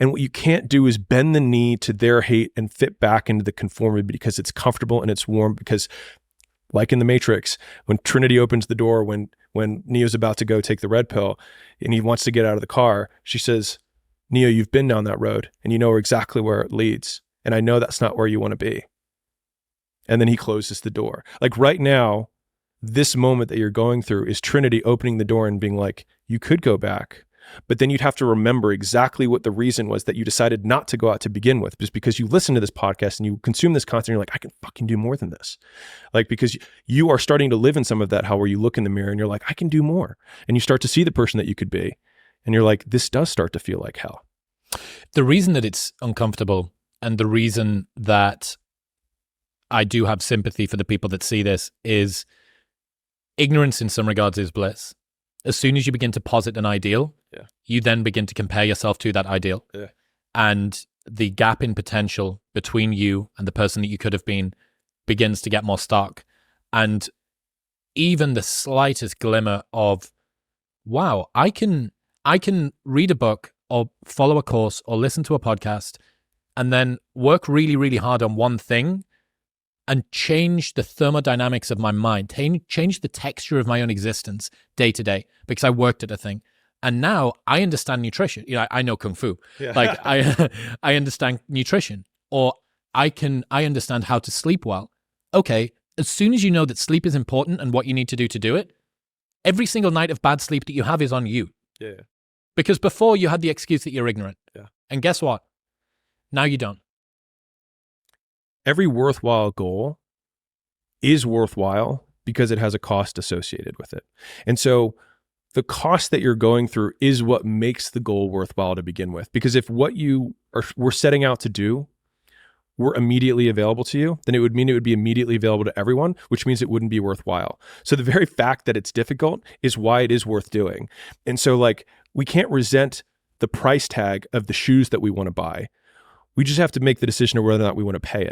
And what you can't do is bend the knee to their hate and fit back into the conformity because it's comfortable and it's warm. Because like in the Matrix, when Trinity opens the door, when Neo's about to go take the red pill and he wants to get out of the car, she says, Neo, you've been down that road and you know exactly where it leads. And I know that's not where you want to be. And then he closes the door. Like right now, this moment that you're going through is Trinity opening the door and being like, you could go back. But then you'd have to remember exactly what the reason was that you decided not to go out to begin with, just because you listen to this podcast and you consume this content, and you're like, I can fucking do more than this. Like, because you are starting to live in some of that, how where you look in the mirror and you're like, I can do more. And you start to see the person that you could be. And you're like, this does start to feel like hell. The reason that it's uncomfortable and the reason that I do have sympathy for the people that see this is ignorance in some regards is bliss. As soon as you begin to posit an ideal, you then begin to compare yourself to that ideal. Yeah. And the gap in potential between you and the person that you could have been begins to get more stark. And even the slightest glimmer of, wow, I can read a book or follow a course or listen to a podcast and then work really, really hard on one thing and change the thermodynamics of my mind, change the texture of my own existence day to day because I worked at a thing. And now I understand nutrition. You know, I know Kung Fu. Yeah. Like I understand nutrition, or I understand how to sleep well. Okay, as soon as you know that sleep is important and what you need to do it, every single night of bad sleep that you have is on you. Yeah. Because before you had the excuse that you're ignorant. Yeah. And guess what? Now you don't. Every worthwhile goal is worthwhile because it has a cost associated with it. And so the cost that you're going through is what makes the goal worthwhile to begin with. Because if what we're setting out to do were immediately available to you, then it would mean it would be immediately available to everyone, which means it wouldn't be worthwhile. So the very fact that it's difficult is why it is worth doing. And so like, we can't resent the price tag of the shoes that we want to buy. We just have to make the decision of whether or not we want to pay it.